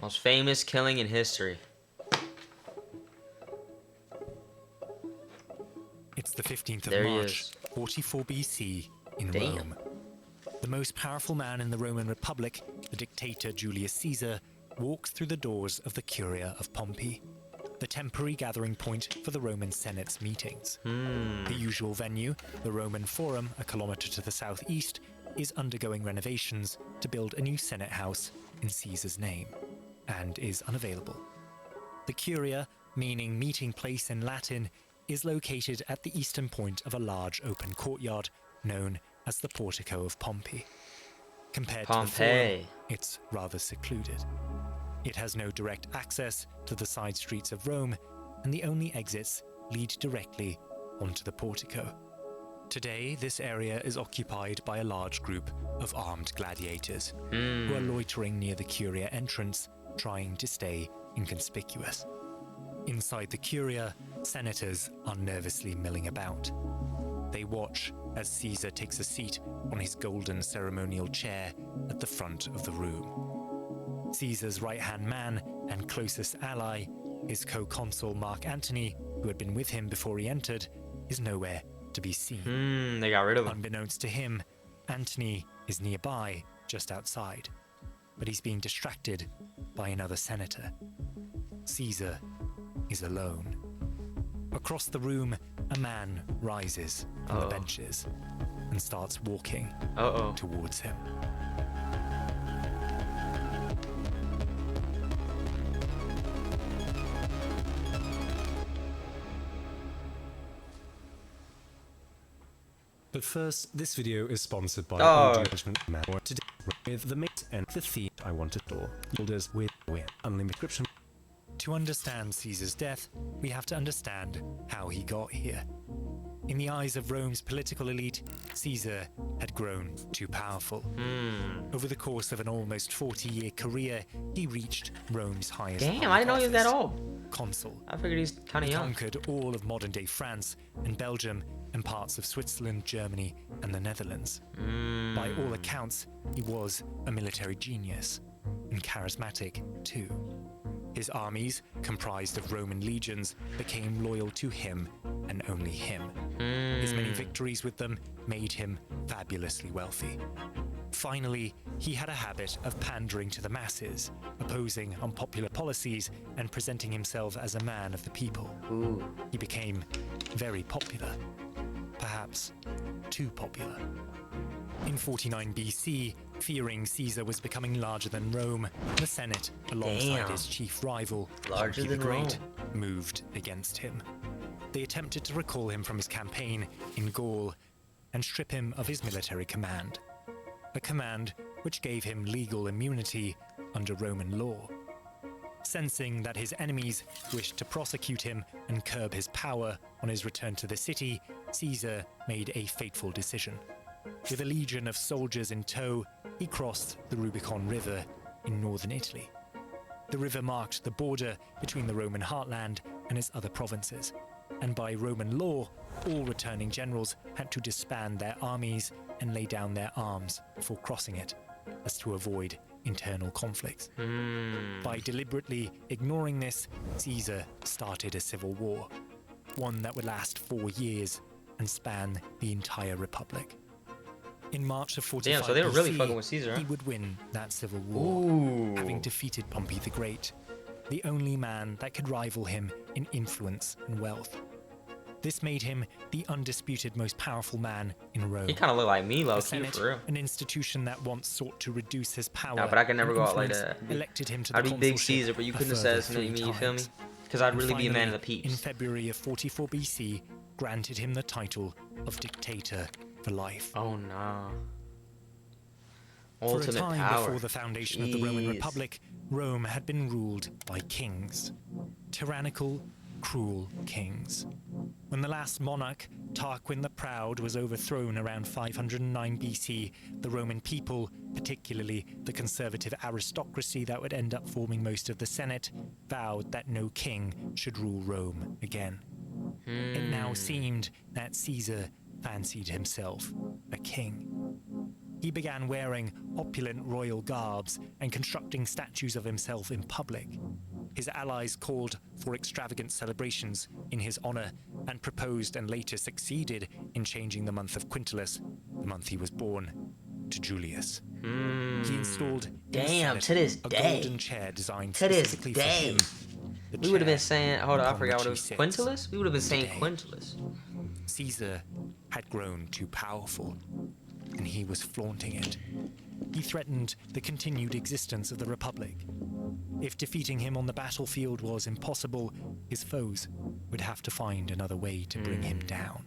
Most famous killing in history. It's the 15th of There he March, is. 44 BC, in Damn. Rome. The most powerful man in the Roman Republic, the dictator Julius Caesar, walks through the doors of the Curia of Pompey, the temporary gathering point for the Roman Senate's meetings. The usual venue, the Roman Forum, a kilometre to the southeast, is undergoing renovations to build a new Senate house in Caesar's name, and is unavailable. The Curia, meaning meeting place in Latin, is located at the eastern point of a large open courtyard known as the Portico of Pompey. Compared to the Forum, it's rather secluded. It has no direct access to the side streets of Rome, and the only exits lead directly onto the Portico. Today, this area is occupied by a large group of armed gladiators who are loitering near the Curia entrance, trying to stay inconspicuous. Inside the Curia, senators are nervously milling about. They watch as Caesar takes a seat on his golden ceremonial chair at the front of the room. Caesar's right-hand man and closest ally, his co-consul Mark Antony, who had been with him before he entered, is nowhere to be seen. They got rid of him. Unbeknownst to him, Antony is nearby, just outside, but he's being distracted by another senator. Caesar is alone. Across the room, a man rises from the benches and starts walking towards him. But first, this video is sponsored by Audio Management Man. Today, with the mate and the theme I want to store. Holders with unlimited description. To understand Caesar's death, we have to understand how he got here. In the eyes of Rome's political elite, Caesar had grown too powerful. Over the course of an almost 40-year career, he reached Rome's highest Damn, I didn't know he was that old. Consul. I figured he's kind of He young. conquered all of modern-day France and Belgium and parts of Switzerland, Germany, and the Netherlands. By all accounts, he was a military genius, and charismatic too. His armies, comprised of Roman legions, became loyal to him and only him. His many victories with them made him fabulously wealthy. Finally, he had a habit of pandering to the masses, opposing unpopular policies and presenting himself as a man of the people. He became very popular, perhaps too popular. In 49 BC, fearing Caesar was becoming larger than Rome, the Senate, alongside his chief rival, Larger Pompey the than Great, moved against him. They attempted to recall him from his campaign in Gaul and strip him of his military command. A command which gave him legal immunity under Roman law. Sensing that his enemies wished to prosecute him and curb his power on his return to the city, Caesar made a fateful decision. With a legion of soldiers in tow, he crossed the Rubicon River in northern Italy. The river marked the border between the Roman heartland and its other provinces, and by Roman law, all returning generals had to disband their armies and lay down their arms before crossing it, as to avoid internal conflicts. By deliberately ignoring this, Caesar started a civil war, one that would last 4 years and span the entire republic. In March of 45 Damn, so they were really BC, fucking with Caesar, huh? he would win that civil war, having defeated Pompey the Great, the only man that could rival him in influence and wealth. This made him the undisputed most powerful man in Rome. He kind of looked like me, The low-key, Senate, for real. an institution that once sought to reduce his power, Nah, but I could never and go out like influence, that. elected him to the I'd be Big consulship Caesar, but you a couldn't further assassinate 3 me, you feel me? times. Because I'd And really be a man of the finally, peeps. In February of 44 BC, granted him the title of dictator for life. Oh, no. For a Ultimate time power. before the foundation of the Roman Jeez. Republic, Rome had been ruled by kings. Tyrannical, cruel kings. When the last monarch, Tarquin the Proud, was overthrown around 509 BC, the Roman people, particularly the conservative aristocracy that would end up forming most of the Senate, vowed that no king should rule Rome again. It now seemed that Caesar fancied himself a king. he began wearing opulent royal garbs and constructing statues of himself in public. His allies called for extravagant celebrations in his honor and proposed and later succeeded in changing the month of Quintilis, the month he was born, to Julius. He installed in the Damn, Senate to this a day. golden chair designed To this specifically for day. him. The We would have been chair saying, hold on, I upon forgot which what it he was. sits Quintilis? We would have been saying today. Quintilis. Caesar had grown too powerful, and he was flaunting it. He threatened the continued existence of the Republic. If defeating him on the battlefield was impossible, his foes would have to find another way to bring him down.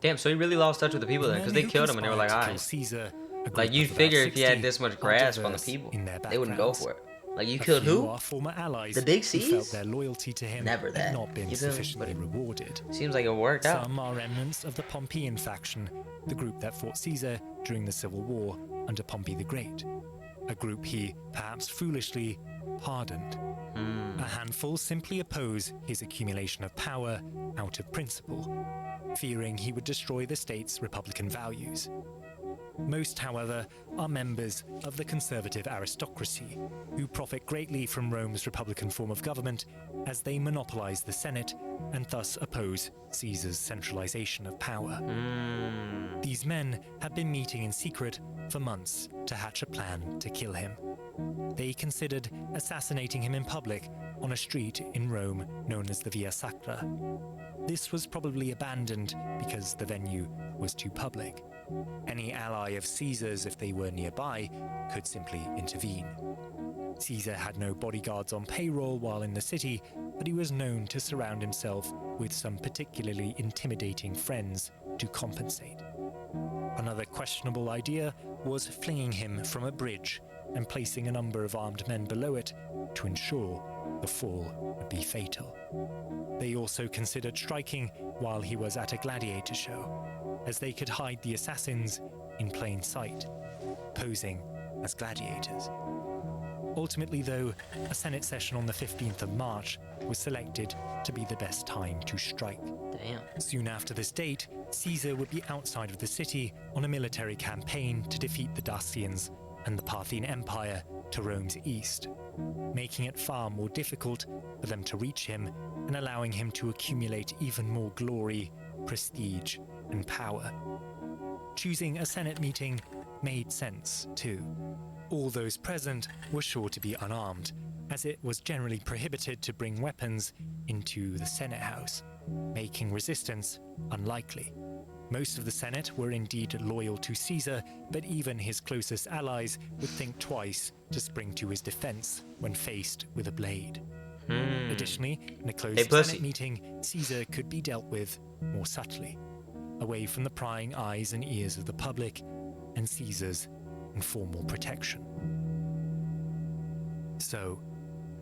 Damn, so he really lost touch with the people then, because they killed him and they were like, alright. Caesar, Like, you'd figure if he had this much grasp on the people, they wouldn't go for it. Like, you killed who? Our former allies The Big who felt Cs? their loyalty to him Never that. had not been You feel me? sufficiently But rewarded. Seems like it worked out. Some are remnants of the Pompeian faction, the group that fought Caesar during the Civil War under Pompey the Great. A group he, perhaps foolishly, pardoned. A handful simply oppose his accumulation of power out of principle, fearing he would destroy the state's republican values. Most, however, are members of the conservative aristocracy, who profit greatly from Rome's republican form of government as they monopolize the Senate and thus oppose Caesar's centralization of power. These men have been meeting in secret for months to hatch a plan to kill him. They considered assassinating him in public on a street in Rome known as the Via Sacra. This was probably abandoned because the venue was too public. Any ally of Caesar's, if they were nearby, could simply intervene. Caesar had no bodyguards on payroll while in the city, but he was known to surround himself with some particularly intimidating friends to compensate. Another questionable idea was flinging him from a bridge and placing a number of armed men below it to ensure the fall would be fatal. They also considered striking while he was at a gladiator show, as they could hide the assassins in plain sight, posing as gladiators. Ultimately, though, a Senate session on the 15th of March was selected to be the best time to strike. Damn. Soon after this date, Caesar would be outside of the city on a military campaign to defeat the Dacians and the Parthian Empire to Rome's east, making it far more difficult for them to reach him and allowing him to accumulate even more glory, prestige, and power. Choosing a Senate meeting made sense, too. All those present were sure to be unarmed, as it was generally prohibited to bring weapons into the Senate House, making resistance unlikely. Most of the Senate were indeed loyal to Caesar, but even his closest allies would think twice to spring to his defense when faced with a blade. Additionally, in a closed Senate meeting, Caesar could be dealt with more subtly, away from the prying eyes and ears of the public and Caesar's informal protection. So,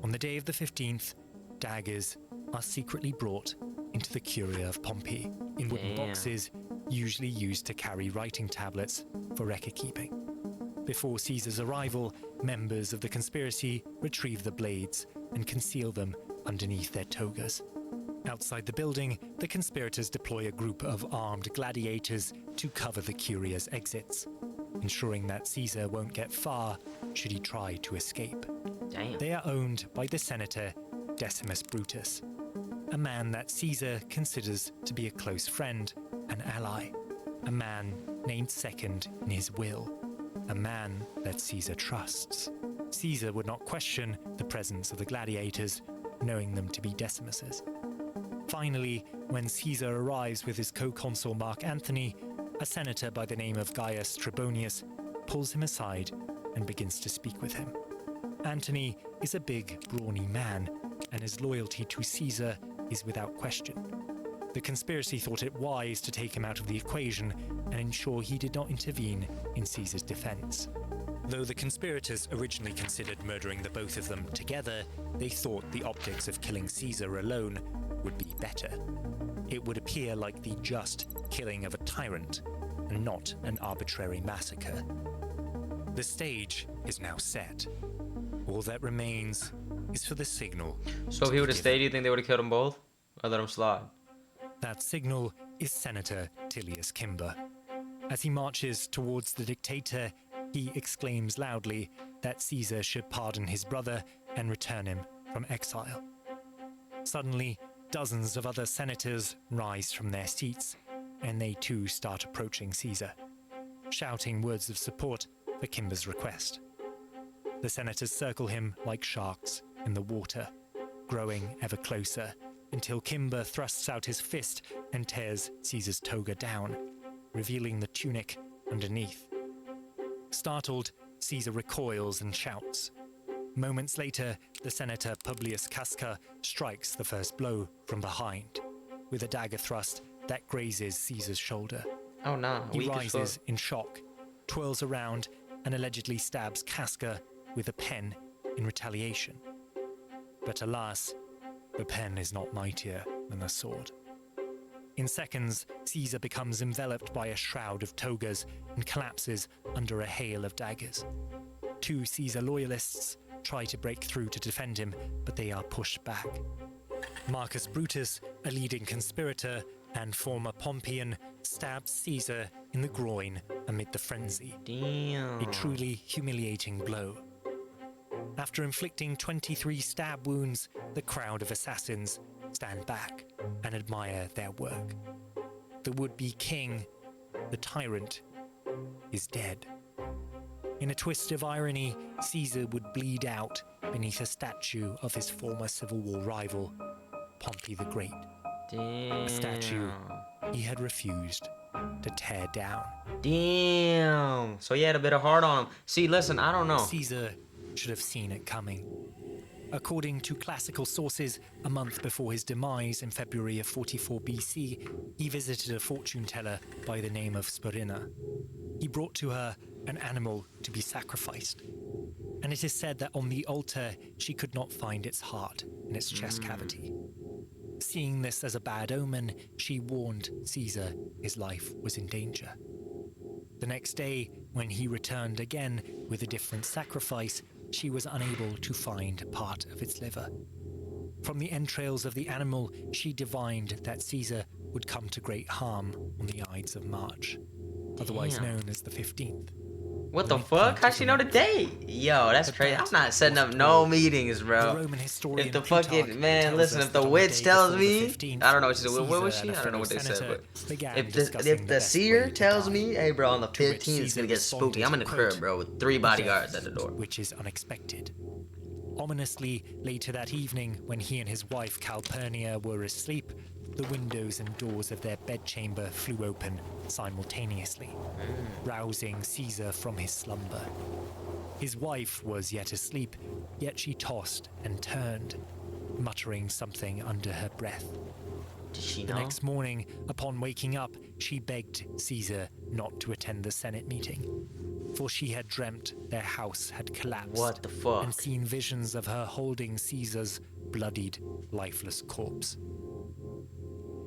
on the day of the 15th, daggers are secretly brought into the Curia of Pompey in wooden boxes usually used to carry writing tablets for record-keeping. Before Caesar's arrival, members of the conspiracy retrieve the blades and conceal them underneath their togas. Outside the building, the conspirators deploy a group of armed gladiators to cover the Curia's exits, ensuring that Caesar won't get far should he try to escape. Damn. They are owned by the senator Decimus Brutus, a man that Caesar considers to be a close friend and ally, a man named second in his will, a man that Caesar trusts. Caesar would not question the presence of the gladiators, knowing them to be Decimus's. Finally, when Caesar arrives with his co-consul Mark Antony, a senator by the name of Gaius Trebonius pulls him aside and begins to speak with him. Antony is a big, brawny man, and his loyalty to Caesar is without question. The conspiracy thought it wise to take him out of the equation and ensure he did not intervene in Caesar's defense. Though the conspirators originally considered murdering the both of them together, they thought the optics of killing Caesar alone would be better. It would appear like the just killing of a tyrant, and not an arbitrary massacre. The stage is now set. All that remains is for the signal. So if he would have stayed, do you think they would have killed them both? Or let him slide? That signal is Senator Tillius Cimber. As he marches towards the dictator, he exclaims loudly that Caesar should pardon his brother and return him from exile. Suddenly, dozens of other senators rise from their seats, and they too start approaching Caesar, shouting words of support for Kimber's request. The senators circle him like sharks in the water, growing ever closer, until Kimber thrusts out his fist and tears Caesar's toga down, revealing the tunic underneath. Startled, Caesar recoils and shouts. Moments later, the senator Publius Casca strikes the first blow from behind, with a dagger thrust that grazes Caesar's shoulder. Oh no, He rises in shock, twirls around, and allegedly stabs Casca with a pen in retaliation. But alas, the pen is not mightier than the sword. In seconds, Caesar becomes enveloped by a shroud of togas and collapses under a hail of daggers. 2 Caesar loyalists try to break through to defend him, but they are pushed back. Marcus Brutus, a leading conspirator and former Pompeian, stabs Caesar in the groin amid the frenzy. Damn. A truly humiliating blow. After inflicting 23 stab wounds, the crowd of assassins stand back and admire their work. The would-be king, the tyrant, is dead. In a twist of irony, Caesar would bleed out beneath a statue of his former Civil War rival, Pompey the Great. Damn. A statue he had refused to tear down. Damn. So he had a bit of heart on him. See, listen, I don't know. Caesar should have seen it coming. According to classical sources, a month before his demise in February of 44 BC, he visited a fortune teller by the name of Spurina. He brought to her an animal to be sacrificed, and it is said that on the altar she could not find its heart in its chest cavity. Seeing this as a bad omen, she warned Caesar his life was in danger. The next day, when he returned again with a different sacrifice, she was unable to find part of its liver. From the entrails of the animal, she divined that Caesar would come to great harm on the Ides of March, otherwise known as the 15th. What the fuck? How'd she know the date? Yo, that's crazy. I'm not setting up no meetings, bro. If the fucking, man, listen, if the witch tells me, I don't know what she said. What was she? I don't know what they said, but if the seer tells me, hey, bro, on the 15th it's gonna get spooky, I'm in the crib, bro, with 3 bodyguards at the door. Which is unexpected. Ominously, later that evening, when he and his wife Calpurnia were asleep, the windows and doors of their bedchamber flew open simultaneously, rousing Caesar from his slumber. His wife was yet asleep, yet she tossed and turned, muttering something under her breath. Did she know? The next morning, upon waking up, she begged Caesar not to attend the Senate meeting, for she had dreamt their house had collapsed. What the fuck? And seen visions of her holding Caesar's bloodied, lifeless corpse.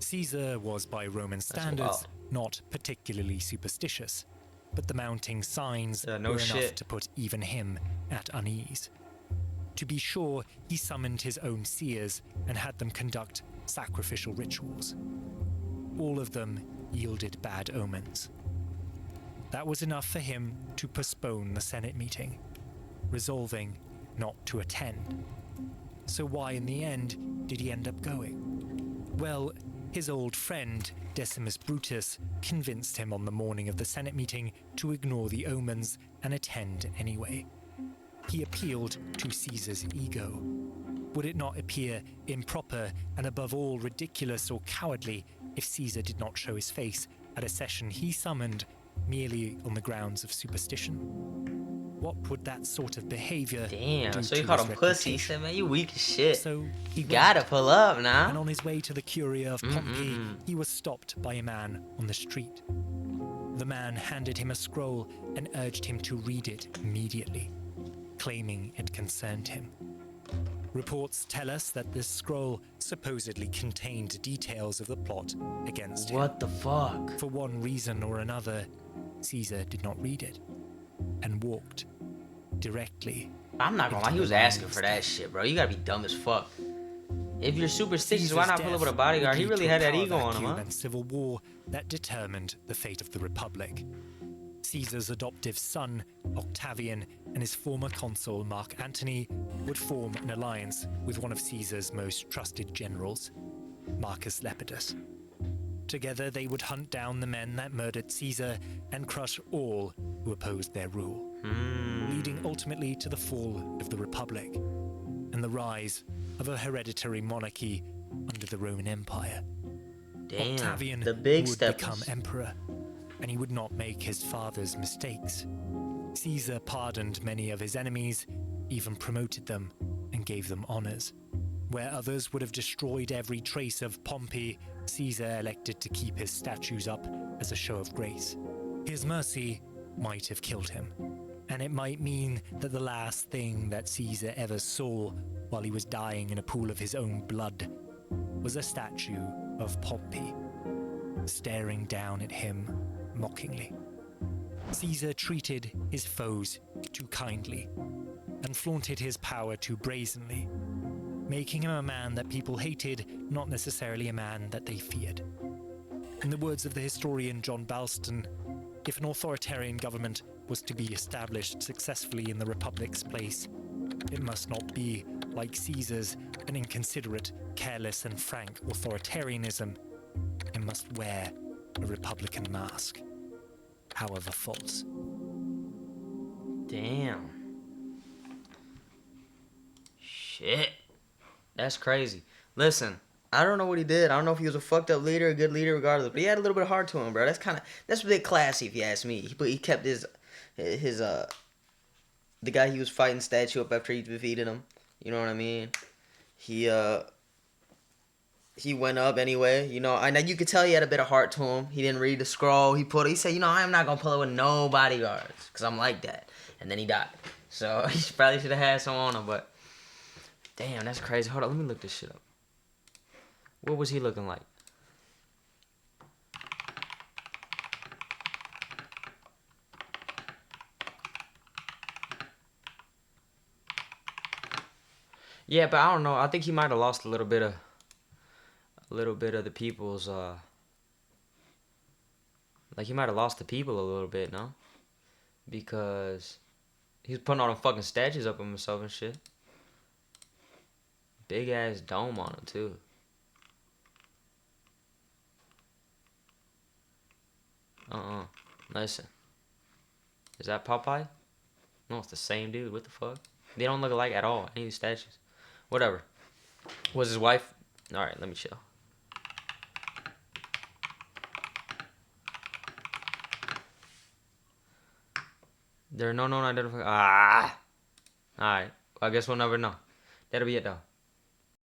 Caesar was, by Roman standards, not particularly superstitious, but the mounting signs were enough to put even him at unease. To be sure, he summoned his own seers and had them conduct sacrificial rituals. All of them yielded bad omens. That was enough for him to postpone the Senate meeting, resolving not to attend. So why in the end did he end up going? Well, his old friend, Decimus Brutus, convinced him on the morning of the Senate meeting to ignore the omens and attend anyway. He appealed to Caesar's ego. Would it not appear improper and above all ridiculous or cowardly if Caesar did not show his face at a session he summoned merely on the grounds of superstition? What would that sort of behavior do so you to called his him pussy. He reputation? said, man, you weak as shit. So he gotta pull up now. And on his way to the Curia of Pompey, he was stopped by a man on the street. The man handed him a scroll and urged him to read it immediately, claiming it concerned him. Reports tell us that this scroll supposedly contained details of the plot against him. What the fuck? For one reason or another, Caesar did not read it and walked directly. I'm not gonna lie, he was asking for that shit, bro. You gotta be dumb as fuck. If you're superstitious, why Caesar's not pull up with a death bodyguard? would He lead really to a had that power ego on him, vacuum huh? and civil war that determined the fate of the Republic. Caesar's adoptive son, Octavian, and his former consul, Mark Antony, would form an alliance with one of Caesar's most trusted generals, Marcus Lepidus. Together, they would hunt down the men that murdered Caesar and crush all who opposed their rule, leading ultimately to the fall of the Republic and the rise of a hereditary monarchy under the Roman Empire. Damn, Octavian the big would steppers. become emperor, and he would not make his father's mistakes. Caesar pardoned many of his enemies, even promoted them and gave them honors. Where others would have destroyed every trace of Pompey, Caesar elected to keep his statues up as a show of grace. His mercy might have killed him, and it might mean that the last thing that Caesar ever saw while he was dying in a pool of his own blood was a statue of Pompey, staring down at him mockingly. Caesar treated his foes too kindly and flaunted his power too brazenly, making him a man that people hated, not necessarily a man that they feared. In the words of the historian John Balston, if an authoritarian government was to be established successfully in the Republic's place, it must not be, like Caesar's, an inconsiderate, careless and frank authoritarianism. It must wear a Republican mask, however false. Damn. Shit. That's crazy. Listen, I don't know what he did. I don't know if he was a fucked up leader, a good leader, regardless. But he had a little bit of heart to him, bro. That's a bit classy, if you ask me. But he kept his the guy he was fighting statue up after he defeated him. You know what I mean? He went up anyway. You know, I know you could tell he had a bit of heart to him. He didn't read the scroll. He said, you know, I'm not gonna pull it with no bodyguards because I'm like that. And then he died. So he probably should have had some on him, but. Damn, that's crazy. Hold on, let me look this shit up. What was he looking like? Yeah, but I don't know. I think he might have lost a little bit of the people's like he might have lost the people a little bit, no? Because he was putting all them fucking statues up of himself and shit. Big ass dome on him too. Listen. Is that Popeye? No, it's the same dude. What the fuck? They don't look alike at all. Any of these statues. Whatever. Was his wife? Alright, let me chill. There are no known identifiers. Alright. I guess we'll never know. That'll be it though.